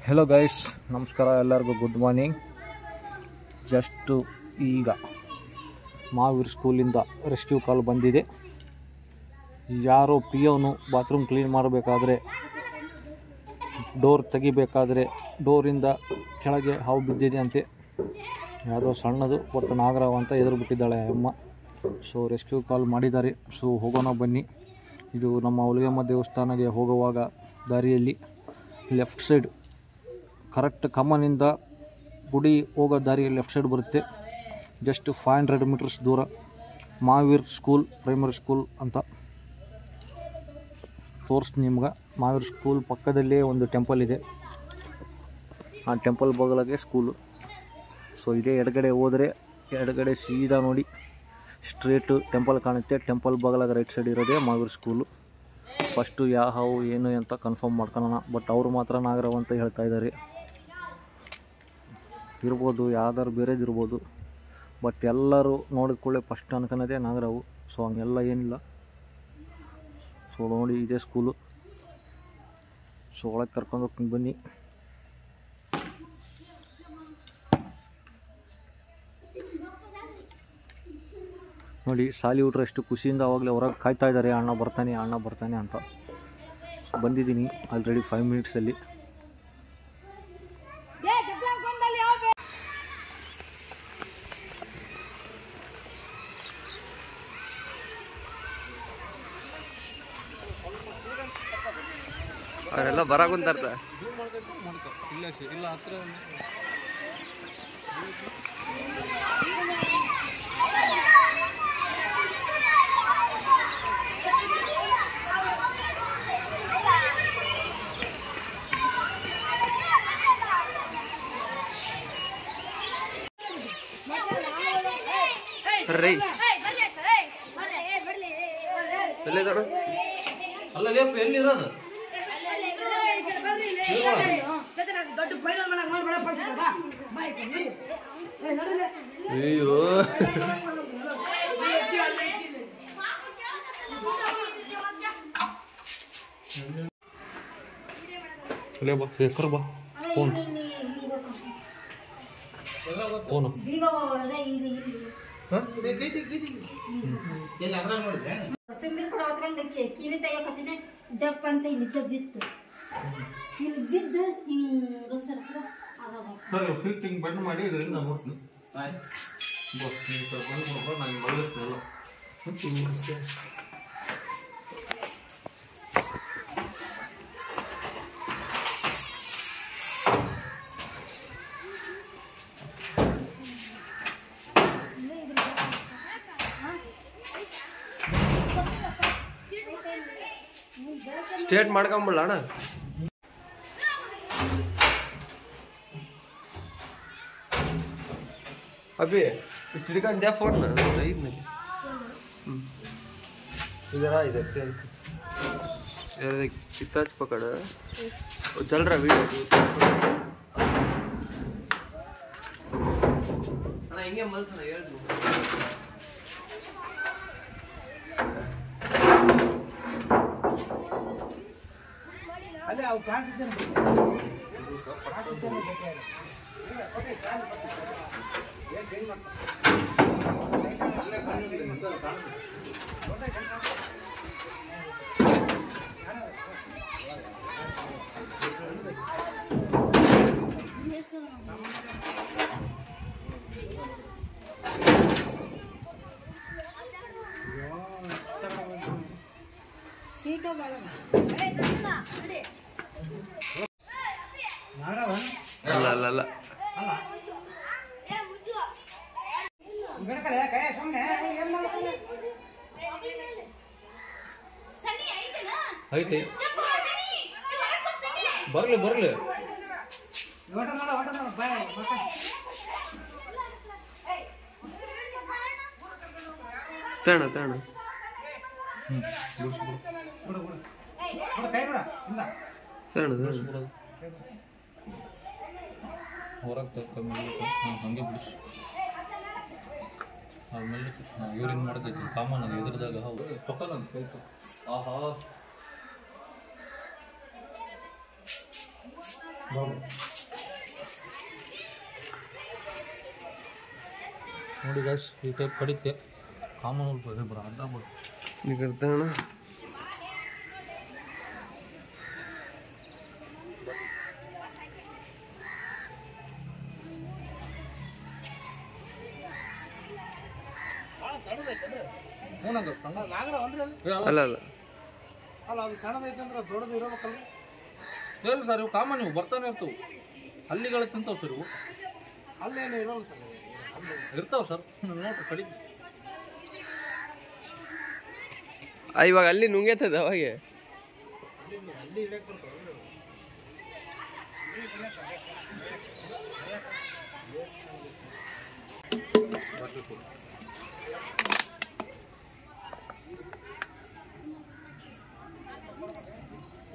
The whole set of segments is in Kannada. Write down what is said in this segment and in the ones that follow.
ಹೆಲೋ ಗೈಸ್, ನಮಸ್ಕಾರ ಎಲ್ಲರಿಗೂ. Good morning. ಜಸ್ಟು ಈಗ ಮಹಾವೀರ್ ಸ್ಕೂಲಿಂದ ರೆಸ್ಕ್ಯೂ ಕಾಲ್ ಬಂದಿದೆ. ಯಾರೋ ಪಿಯೋನು ಬಾತ್ರೂಮ್ ಕ್ಲೀನ್ ಮಾಡಬೇಕಾದ್ರೆ ಡೋರ್ ತೆಗಿಬೇಕಾದ್ರೆ ಡೋರಿಂದ ಕೆಳಗೆ ಹಾವು ಬಿದ್ದಿದೆ ಅಂತೆ. ಯಾವುದೋ ಸಣ್ಣದು, ಒಟ್ಟು ನಾಗರಾವ್ ಅಂತ ಎದುರು ಬಿಟ್ಟಿದ್ದಾಳೆ ಅಮ್ಮ. ಸೊ ರೆಸ್ಕ್ಯೂ ಕಾಲ್ ಮಾಡಿದ್ದಾರೆ. ಸೊ ಹೋಗೋಣ ಬನ್ನಿ. ಇದು ನಮ್ಮ ಹುಲಿಗೆಮ್ಮ ದೇವಸ್ಥಾನಕ್ಕೆ ಹೋಗುವಾಗ ದಾರಿಯಲ್ಲಿ ಲೆಫ್ಟ್ ಸೈಡ್, ಕರೆಕ್ಟ್ ಕಮ್ಮನಿಂದ ಗುಡಿ ಹೋಗೋ ದಾರಿ ಲೆಫ್ಟ್ ಸೈಡ್ ಬರುತ್ತೆ. ಜಸ್ಟ್ 500 ಮೀಟರ್ಸ್ ದೂರ ಮಹಾವೀರ್ ಸ್ಕೂಲ್ ಪ್ರೈಮರಿ ಸ್ಕೂಲ್ ಅಂತ ತೋರಿಸ್ತೀನಿ ನಿಮ್ಗೆ. ಮಹಾವೀರ್ ಸ್ಕೂಲ್ ಪಕ್ಕದಲ್ಲೇ ಒಂದು ಟೆಂಪಲ್ ಇದೆ. ಆ ಟೆಂಪಲ್ ಬಗಲಾಗೆ ಸ್ಕೂಲು. ಸೊ ಇದೇ ಎಡಗಡೆ ಹೋದರೆ ಎಡಗಡೆ ಸೀದಾ ನೋಡಿ ಸ್ಟ್ರೇಟು ಟೆಂಪಲ್ ಕಾಣುತ್ತೆ. ಟೆಂಪಲ್ ಬಗಲಾಗ ರೈಟ್ ಸೈಡ್ ಇರೋದೇ ಮಹಾವೀರ್ ಸ್ಕೂಲು. ಫಸ್ಟು ಯಾವ ಏನು ಅಂತ ಕನ್ಫರ್ಮ್ ಮಾಡ್ಕೊಳ್ಳೋಣ. ಬಟ್ ಅವರು ಮಾತ್ರ ನಾಗರಾವ್ ಅಂತ ಹೇಳ್ತಾ ಇದ್ದಾರೆ. ಇರ್ಬೋದು, ಯಾವ್ದಾದ್ರು ಬೇರೆದಿರ್ಬೋದು. ಬಟ್ ಎಲ್ಲರೂ ನೋಡಿದ ಕೂಡಲೇ ಫಸ್ಟ್ ಅನ್ಕೊಳೋದೇ ನಾಗರಾವು. ಸೊ ಹಂಗೆಲ್ಲ ಏನಿಲ್ಲ. ಸೊ ನೋಡಿ ಇದೇ ಸ್ಕೂಲು. ಸೊ ಒಳಗೆ ಕರ್ಕೊಂಡು ಹೋಗ್ತೀನಿ ಬನ್ನಿ. ನೋಡಿ ಶಾಲೆ ಹುಡ್ರು ಎಷ್ಟು ಖುಷಿಯಿಂದ ಅವಾಗಲೇ ಹೊರಗೆ ಕಾಯ್ತಾ ಇದ್ದಾರೆ, ಅಣ್ಣ ಬರ್ತಾನೆ ಅಂತ. ಬಂದಿದ್ದೀನಿ ಆಲ್ರೆಡಿ 5 ಮಿನಿಟ್ಸಲ್ಲಿ. ಅವರೆಲ್ಲ ಬರಾಕುಂತಾರ್ತ. ರೈ ಎಲ್ಲಿರೋದು? ಅಯ್ಯೋ ಕೀಲಿ ತೆಗಿಯಕತ್ತಿದೆ. ದಪ್ಪ ಅಂತ ಇಲ್ಲಿ ಬಿತ್ತು, ಇಲ್ಲಿ ಬಿದ್ದು ಹಿಂಗ ಸರಸರ ಬೆಂಡ್ ಮಾಡಿ ಇದರಿಂದ ನೋಡ್ತೀನಿ. ನಾನು ಬಳಸ್ತೀನಲ್ಲ. ಸ್ಟೇಟ್ ಮಾಡ್ಕೊಂಬಿಡ್ಲ ಅಣ್ಣ. ಅಭಿ ಇಷ್ಟು ಹಿಡ್ಕೊಂಡ್ಯಾ ಫೋನ್ ಐದ್ನಲ್ಲಿ? ಇದರ ಇದೆ ಚಿತ್ತಾಚ್ ಪಕಡ ಚಲ್ರ ವೀಡಿಯೋ ಅಣ್ಣ. ಹಿಂಗೆ ಮಲ್ಸಣ ಹೇಳ್ತೀನಿ. ಅಲ್ಲೇ ಅವು ಸೀಟ ಅಲ್ಲ ಅಲ್ಲ ಅಲ್ಲ ಐತೆ ಬರ್ಲಿ ತಣ ಹೊರಗೆ ಹಂಗೆ ಬಿಡಿಸು. ಆದ್ಮೇಲೆ ಯೂರಿನ್ ಮಾಡ್ತೈತಿ ಕಾಮನ್. ಅದು ಎದುರದಾಗ ಹೌದು ತೊಗೊಲ್ಲ ಅಂತ ಹೋಯ್ತು. ಆಹಾ ನೋಡಿ ಗೈಸ್, ಈ ಟೈಪ್ ಕಡಿತೆ ಕಾಮನ್ ಬರ ಅರ್ಧ ಬಿಡು ನೀ ಕಡ್ತಾಣ ಅಲ್ಲ ಅಲ್ಲ ಅಲ್ಲ ಅದು ಸಣ್ಣದೈತೆ ಅಂದ್ರೆ ದೊಡ್ಡದು ಇರಬೇಕಲ್ಲ. ಇಲ್ಲ ಸರ್, ಇವು ಕಾಮನ್, ಇವು ಬರ್ತಾನೆ ಇರ್ತವೆ. ಹಲ್ಲಿಗಳು ತಿಂತಾವೆ ಸರ್ ಇವು. ಅಲ್ಲೇನು ಇರೋಲ್ಲ ಸರ್, ಇರ್ತಾವೆ ಸರ್. ನೋಡ್ರಿ ಕಡಿ ಇವಾಗ ಅಲ್ಲಿ ನುಂಗೇತದ ಅವಾಗೆ. ಅಲ್ಲಿ ಇಡಕ್ಕೆ ಬರ್ತಾವೆ.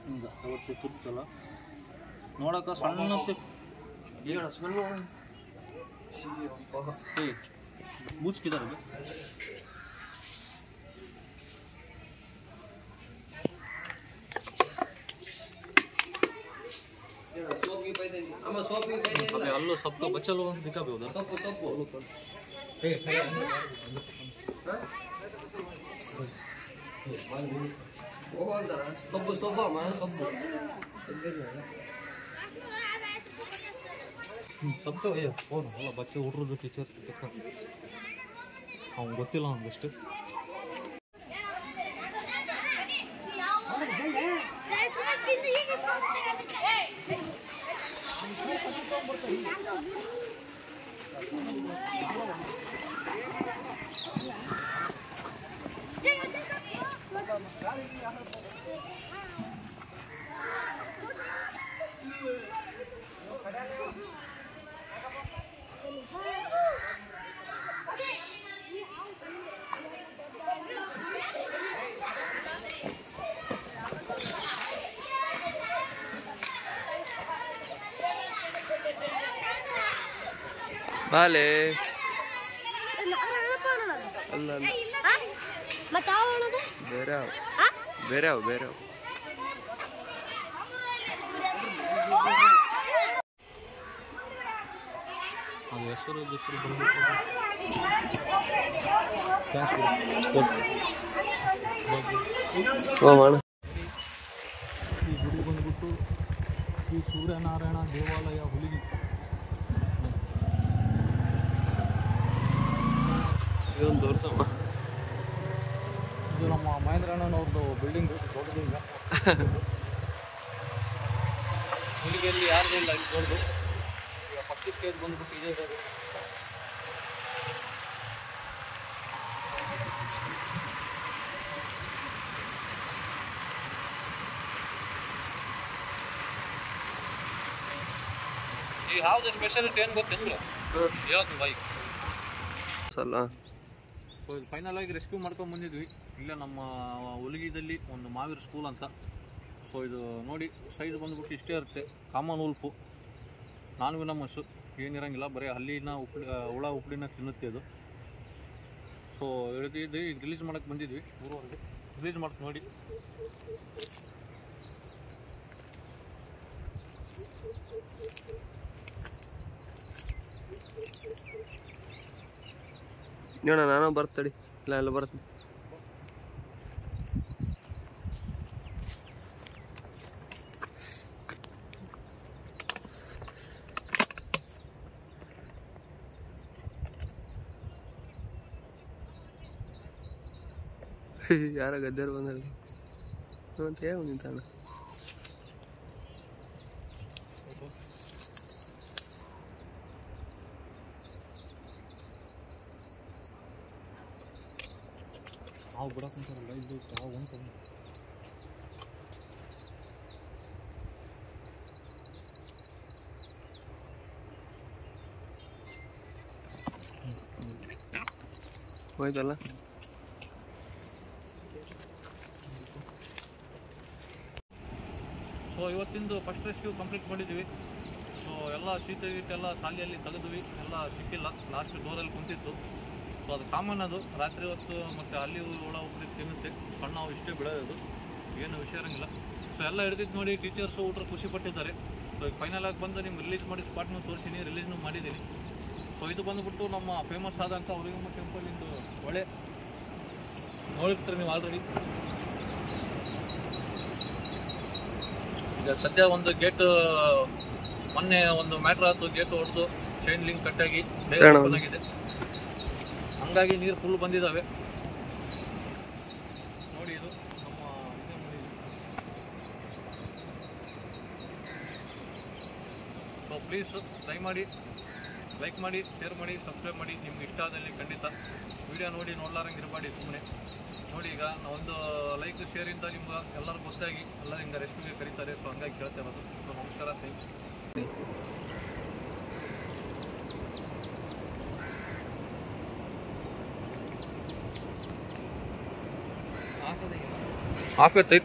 ಹಿಂಗೆ ಅವತ್ತು ತುರ್ತಲ್ಲ ನೋಡಕ್ಕೆ ಸಣ್ಣತ್ತೆ ಮುಚ್ಕಿದಾರ. ಅಲ್ಲೂ ಸೊಪ್ಪು ಬಚ್ಚಲು ದಿಕ್ಕಬಹುದು. ಸೊಪ್ಪು ಫೋನ್ ಅಲ್ಲ, ಬಚ್ಚೆ ಹುಡ್ರದ್ದು ಟೀಚರ್ ಅವ್ನು ಗೊತ್ತಿಲ್ಲ ಅವ್ನಿಗಷ್ಟು. ಬಾಲೆ ಅಲ್ಲ ಅಲ್ಲ ಬೇರೆ ಬೇರೆ ಬೇರೆ ಅದು ಹೆಸರು ಮಾಡ. ಈ ಗುಡಿ ಬಂದ್ಬಿಟ್ಟು ಶ್ರೀ ಸೂರ್ಯನಾರಾಯಣ ದೇವಾಲಯ ಹುಲಿಗಿ. ಇದೊಂದು ತೋರ್ಸಮ್ಮ. ಇದು ನಮ್ಮ ಮಹೇಂದ್ರ ಅಣ್ಣನವ್ರದ್ದು ಬಿಲ್ಡಿಂಗ್ ದೊಡ್ಡದು. ಈಗ ಹುಲಿಗೆಯಲ್ಲಿ ಯಾರ್ದು ಇಲ್ಲ, ಇದು ದೊಡ್ಡದು. ಈಗ ಫಸ್ಟ್ ಸ್ಟೇಜ್ ಬಂದ್ಬಿಟ್ಟು ಇದೇ ಇರೋದು. ಈ ಯಾವ್ದು ಸ್ಪೆಷಾಲಿಟಿ ಏನು ಗೊತ್ತಿಲ್ಲ ಹೇಳ್ತೀನಿ ಬೈಕ್ ಅಲ್ಲ. ಸೊ ಇದು ಫೈನಲ್ ಆಗಿ ರೆಸ್ಕ್ಯೂ ಮಾಡ್ಕೊಂಡು ಬಂದಿದ್ವಿ. ಇಲ್ಲೇ ನಮ್ಮ ಹುಲಿಗಿದಲ್ಲಿ ಒಂದು ಮಾವೀರ್ ಸ್ಕೂಲ್ ಅಂತ. ಸೊ ಇದು ನೋಡಿ, ಸೈಜ್ ಬಂದ್ಬಿಟ್ಟು ಇಷ್ಟೇ ಇರುತ್ತೆ. ಕಾಮನ್ ಉಲ್ಫು, ನಾನ್ ವಿನಮಸ್ಸು ಏನಿರಂಗಿಲ್ಲ, ಬರೀ ಹಲ್ಲಿನ ಹುಳ ಉಪ್ಪಡಿನ ತಿನ್ನುತ್ತೆ ಅದು. ಸೊ ಇದು ರಿಲೀಸ್ ಮಾಡೋಕ್ಕೆ ಬಂದಿದ್ವಿ ಊರವರೆಗೆ. ರಿಲೀಸ್ ಮಾಡ್ತೀನಿ ನೋಡಿ. ನೋಡ ನಾನು ಬರ್ತಡಿ, ಇಲ್ಲ ಎಲ್ಲ ಬರ್ತೀನಿ. ಯಾರ ಗದ್ದೆರು ಬಂದಲ್ಲಿ ಅಂತ ಹೇಗೆ ನಿಂತಾಣ. ಹಾವು ಬಿಡಕ್ಕೆ ಅಂತಾರಲ್ಲ, ಇದು ಹಾವು ಉಂಟು. ಹೋಯ್ತಲ್ಲ. ಸೊ ಇವತ್ತಿಂದು ಫಸ್ಟ್ ರೆಸ್ಕ್ಯೂ ಕಂಪ್ಲೀಟ್ ಮಾಡಿದ್ವಿ. ಸೊ ಎಲ್ಲ ಶೀತ ಗೀಟೆಲ್ಲ ಶಾಲೆಯಲ್ಲಿ ತೆಗೆದ್ವಿ, ಎಲ್ಲ ಸಿಕ್ಕಿಲ್ಲ. ಲಾಸ್ಟ್ ಡೋರಲ್ಲಿ ಕುಂತಿತ್ತು. ಸೊ ಅದು ಕಾಮನ್, ಅದು ರಾತ್ರಿ ಹೊತ್ತು ಮತ್ತು ಅಲ್ಲಿ ಹುಳ ಉಪ್ಪಡಿ ತಿನ್ನುತ್ತೆ. ಸಣ್ಣ ಹಾವು ಇಷ್ಟೇ ಬಿಡೋದು, ಏನು ವಿಷಯ ಇರೋಂಗಿಲ್ಲ. ಸೊ ಎಲ್ಲ ಹಿಡಿದಿದ್ದು ನೋಡಿ ಟೀಚರ್ಸು ಊಟರು ಖುಷಿ ಪಟ್ಟಿದ್ದಾರೆ. ಸೊ ಈಗ ಫೈನಲ್ ಆಗಿ ಬಂದು ನಿಮ್ಗೆ ರಿಲೀಸ್ ಮಾಡಿ ಸ್ಪಾಟ್ನೂ ತೋರಿಸಿನಿ, ರಿಲೀಸ್ನೂ ಮಾಡಿದ್ದೀನಿ. ಸೊ ಇದು ಬಂದುಬಿಟ್ಟು ನಮ್ಮ ಫೇಮಸ್ ಆದಂಥ ಅವರಿಗಮ್ಮ ಟೆಂಪಲಿಂದು ಹೊಳೆ ನೋಡಿರ್ತೀರಿ ನೀವು ಆಲ್ರೆಡಿ. ಈಗ ಸದ್ಯ ಒಂದು ಗೇಟ್ ಮೊನ್ನೆ ಒಂದು ಮ್ಯಾಟ್ರ್ ಆಯ್ತು, ಗೇಟ್ ಹೊಡೆದು ಚೈನ್ ಲಿಂಕ್ ಕಟ್ಟಾಗಿ ಓಪನ್ ಆಗಿದೆ, ಹಂಗಾಗಿ ನೀರು ಫುಲ್ ಬಂದಿದ್ದಾವೆ ನೋಡಿ. ಇದು ನಮ್ಮ ಸೊ ಪ್ಲೀಸ್ ದಯಮಾಡಿ ಲೈಕ್ ಮಾಡಿ, ಶೇರ್ ಮಾಡಿ, ಸಬ್ಸ್ಕ್ರೈಬ್ ಮಾಡಿ. ನಿಮ್ಗೆ ಇಷ್ಟ ಆದಲ್ಲಿ ಖಂಡಿತ ವಿಡಿಯೋ ನೋಡಿ ನೋಡ್ಲಾರಂಗೆ ಇರಬೇಡಿ ಸುಮ್ಮನೆ ನೋಡಿ. ಈಗ ಒಂದು ಲೈಕ್ ಶೇರಿಂದ ನಿಮ್ಗೆ ಎಲ್ಲರೂ ಗೊತ್ತಾಗಿ ಎಲ್ಲರೂ ಹಿಂಗೆ ರೆಸ್ಟ್ಗೆ ಕರೀತಾರೆ. ಸೊ ಹಂಗಾಗಿ ಕೇಳ್ತಾ ಇರೋದು. ಸೊ ನಮಸ್ಕಾರ, ಥ್ಯಾಂಕ್ ಯು. ಹಾಕೈತೆ